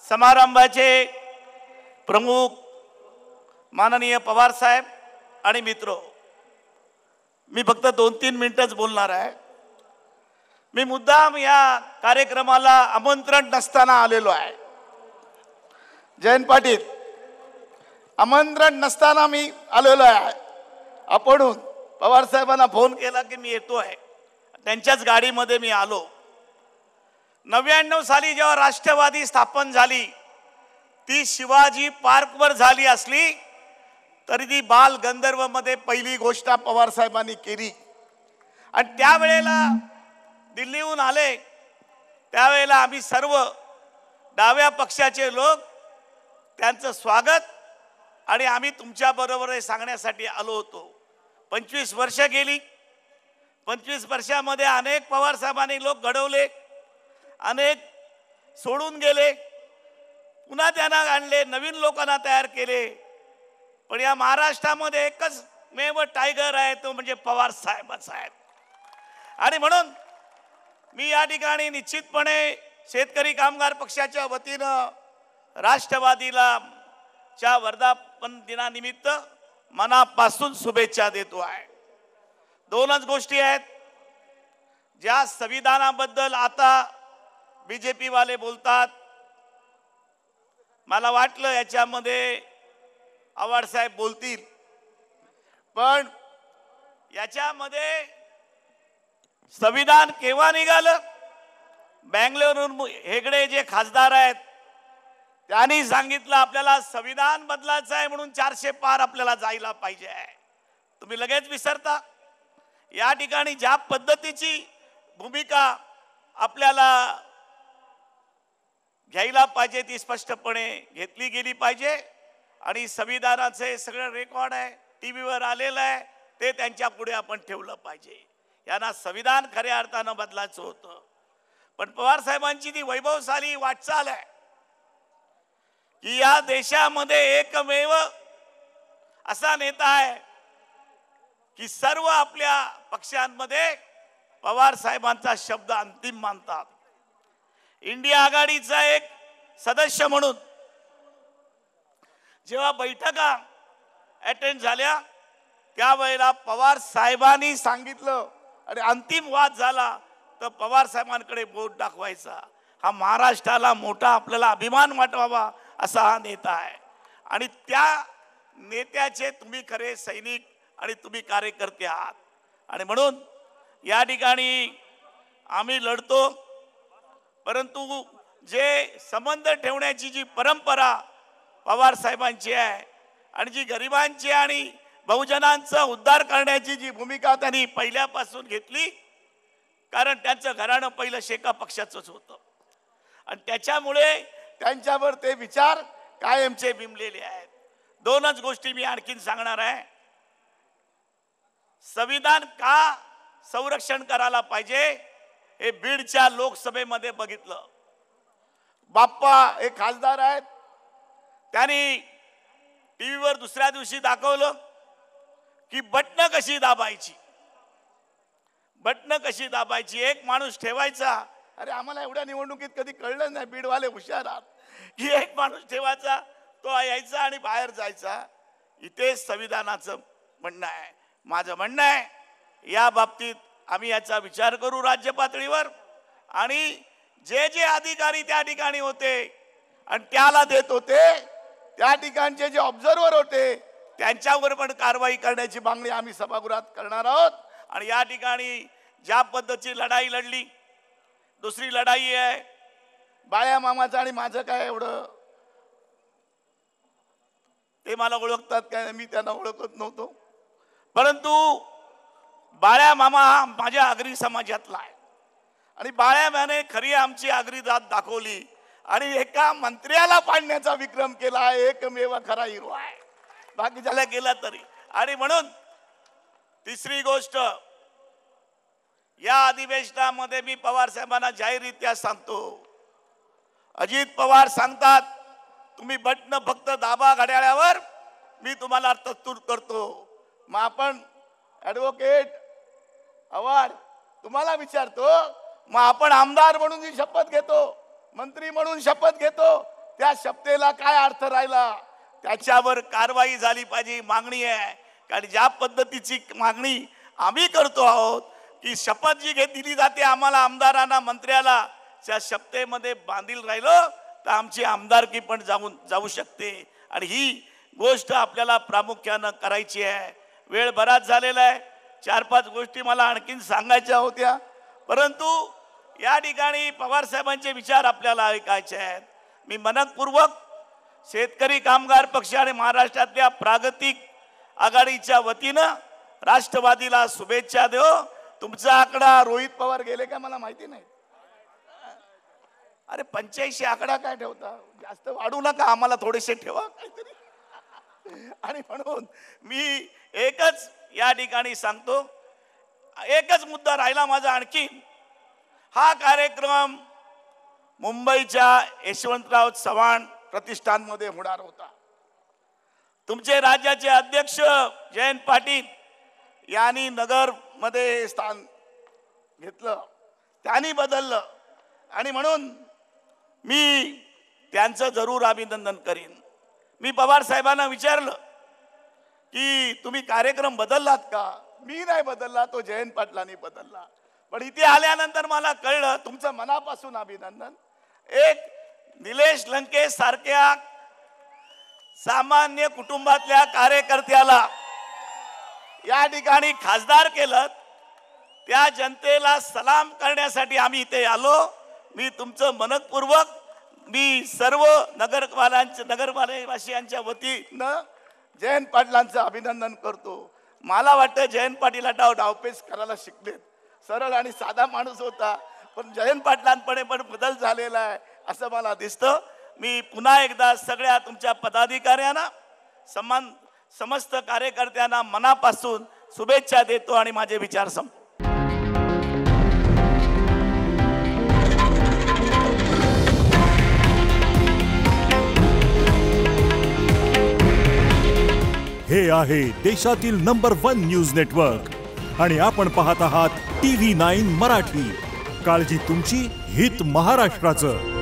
समारंभाचे प्रमुख माननीय पवार साहेब आणि मित्र, मी फक्त 2-3 मिनिटच बोलणार आहे। मी मुद्दाम या कार्यक्रमाला आमंत्रण नसताना आलेलो आहे। जयंत पाटील, आमंत्रण नसताना मी आलेलो आहे। आपण पवार साहेबांना फोन केला की मी येतो आहे, त्यांच्याच गाडीमध्ये मी आलो। 99 साली जेव्हा राष्ट्रवादी स्थापन झाली ती शिवाजी पार्कवर झाली असली तरी ती बाल गंधर्व मध्ये पहिली घोषणा पवार साहेबांनी केली। आणि त्यावेळेला दिल्लीहून आले त्यावेळेला आम्ही सर्व डाव्या पक्षाचे लोक त्यांचं स्वागत आणि आम्ही तुमच्या बरोबर हे सांगण्यासाठी आलो होतो। 25 वर्ष गेली। 25 वर्षामध्ये अनेक पवार साहेबांनी लोक घडवले, अनेक सोडून गेले, पुन्हा त्यांना आणले, नवीन लोकांना तयार केले। पण या महाराष्ट्रामध्ये एकच मेव टायगर आहे, तो म्हणजे पवार साहेबच आहेत। आणि म्हणून मी या ठिकाणी निश्चितपणे शेतकरी कामगार पक्षाच्या वतीनं राष्ट्रवादीला च्या वर्धापन दिनानिमित्त मनापासून शुभेच्छा देतो आहे। दोनच गोष्टी आहेत ज्या संविधानाबद्दल आता बीजेपी वाले बोलतात। मला वाटलं याच्यामध्ये आव्हाड साहेब बोलतील, पण याच्यामध्ये संविधान केव्हा निघालं? बँगलोरहून हेगडे जे खासदार आहेत त्यांनी सांगितलं आपल्याला संविधान बदलायचं आहे म्हणून 400 पार आपल्याला जायला पाहिजे आहे। तुम्ही लगेच विसरता। या ठिकाणी ज्या पद्धतीची भूमिका आपल्याला घ्यायला पाहिजे ती स्पष्टपणे घेतली गेली पाहिजे। आणि संविधानाचे सगळे रेकॉर्ड आहे, टीव्हीवर आलेलं आहे, ते त्यांच्या पुढे आपण ठेवलं पाहिजे। यांना संविधान खऱ्या अर्थानं बदलायचं होतं। पण पवार साहेबांची ती वैभवशाली वाटचाल आहे की या देशामध्ये एकमेव असा नेता आहे की सर्व आपल्या पक्षांमध्ये पवार साहेबांचा शब्द अंतिम मानतात। इंडिया आघाडीचा एक सदस्य म्हणून जेव्हा बैठका अटेंड झाल्या त्यावेळेला पवार साहेबांनी सांगितलं आणि अंतिम वाद झाला तर पवार साहेबांकडे बोट दाखवायचा। हा महाराष्ट्राला मोठा आपल्याला अभिमान वाटवावा असा हा नेता आहे। आणि त्या नेत्याचे तुम्ही खरे सैनिक आणि तुम्ही कार्यकर्ते आहात। आणि म्हणून या ठिकाणी आम्ही लढतो, परंतु जे संबंध ठेवण्याची जी परंपरा पवार साहेबांची आहे आणि जी गरिबांची आणि बहुजनांचा उद्धार करण्याची जी भूमिका त्यांनी पहिल्यापासून घेतली, कारण त्यांचं घराणं पहिलं शेका पक्षाचंच होतं आणि त्याच्यामुळे त्यांच्यावर ते विचार कायमचे बिंबलेले आहेत। दोनच गोष्टी मी आणखीन सांगणार आहे। संविधान का संरक्षण करायला पाहिजे हे बीडच्या लोकसभेमध्ये बघितलं। बाप्पा हे खासदार आहेत, त्यांनी टीव्हीवर दुसऱ्या दिवशी दाखवलं की बटणं कशी दाबायची, बटणं कशी दाबायची। एक माणूस ठेवायचा, अरे आम्हाला एवढ्या निवडणुकीत कधी कळलं नाही, बीडवाले हुशार आहात, की एक माणूस ठेवायचा, तो यायचा आणि बाहेर जायचा। इथे संविधानाचं म्हणणं आहे। माझं म्हणणं आहे या बाबतीत आम्ही याचा विचार करू राज्य पातळीवर आणि जे जे अधिकारी त्या ठिकाणी होते आणि त्याला देत होते त्या ठिकाणचे जे ऑब्झर्वर होते त्यांच्यावर पण कारवाई करण्याची मागणी आम्ही सभागृहात करणार आहोत। आणि या ठिकाणी ज्या पद्धतीची लढाई लढली, दुसरी लढाई आहे बाळ्या मामाचं आणि माझं काय एवढं, ते मला ओळखतात काय, मी त्यांना ओळखत नव्हतो, परंतु बाळ्या मामा हा माझ्या आगरी समाजातला आहे आणि बाळ्या मामाने खरी आमची आगरी जात दाखवली आणि एका मंत्र्याला पाडण्याचा विक्रम केला। एकमेव खरा हिरो आहे, बाकी ज्याला गेला तरी। आणि म्हणून तिसरी गोष्ट, या अधिवेशनामध्ये मी पवार साहेबांना जाहीररित्या सांगतो, अजित पवार सांगतात तुम्ही बटन फक्त दाबा घड्याळावर, मी तुम्हाला तरतूद करतो। मग आपण ॲडव्होकेट आव्हाड तुम्हाला विचारतो, मग आपण आमदार म्हणून जी शपथ घेतो, मंत्री म्हणून शपथ घेतो, त्या या शब्देला काय अर्थ राहिला त्याच्यावर कारवाई झाली पाहिजे मागणी आहे. कारण ज्या पद्धतीची मागणी आम्ही करतो आहोत की शपथ जी दिली जाते आम्हाला आमदारांना मंत्र्याला त्या शपथेमध्ये बांधील राहिलं तर आमची आमदारकी पण जाऊ शकते. आणि ही गोष्ट आपल्याला प्रामुख्यानं करायची आहे. वेळ बराच झालेला आहे. 4-5 गोष्टी मला आणखीन सांगायच्या होत्या परंतु या ठिकाणी पवार साहेबांचे विचार आपल्याला ऐकायचे आहेत. मी मनपूर्वक शेतकरी कामगार पक्ष आणि महाराष्ट्रातल्या प्रागतिक आघाडीच्या वतीनं राष्ट्रवादीला शुभेच्छा देऊ. तुमचा आकडा रोहित पवार गेले का मला माहिती नाही. अरे 85 आकडा काय ठेवता, जास्त वाढू नका, आम्हाला थोडेसे ठेवा काहीतरी. आणि म्हणून मी एकच या ठिकाणी सांगतो, एकच मुद्दा राहिला माझा आणखी. हा कार्यक्रम मुंबईच्या यशवंतराव चव्हाण प्रतिष्ठानमध्ये होणार होता. तुमचे राज्याचे अध्यक्ष जयंत पाटील यांनी नगर मध्ये स्थान घेतलं, त्यांनी बदललं आणि म्हणून मी त्यांचं जरूर अभिनंदन करीन. मी पवार साहेबांना विचारलं की तुम्ही कार्यक्रम बदललात का. मी नाही बदलला, तो जयंत पाटलांनी बदलला. पण इथे आल्यानंतर मला कळलं तुमचं मनापासून अभिनंदन. एक निलेश लंकेश सारख्या सामान्य कुटुंबातल्या कार्यकर्त्याला या ठिकाणी खासदार केलं, त्या जनतेला सलाम करण्यासाठी आम्ही इथे आलो. मी तुमचं मनपूर्वक मी सर्व नगरवासियांच्या वतीनं जयंत पाटलांचं अभिनंदन करतो. मला वाटतं जयंत पाटील डावपेच करायला शिकलेत. सरळ आणि साधा माणूस होता पण जयंत पाटलांपणे पण बदल झालेला आहे असं मला दिसतं. मी पुन्हा एकदा सगळ्या तुमच्या पदाधिकाऱ्यांना समस्त कार्यकर्त्यांना मनापासून शुभेच्छा देतो आणि माझे विचार संपतो. हे आहे देशातील नंबर 1 न्यूज नेटवर्क आणि आपण पाहत आहात TV9 मराठी. काळजी तुमची, हित महाराष्ट्राचं.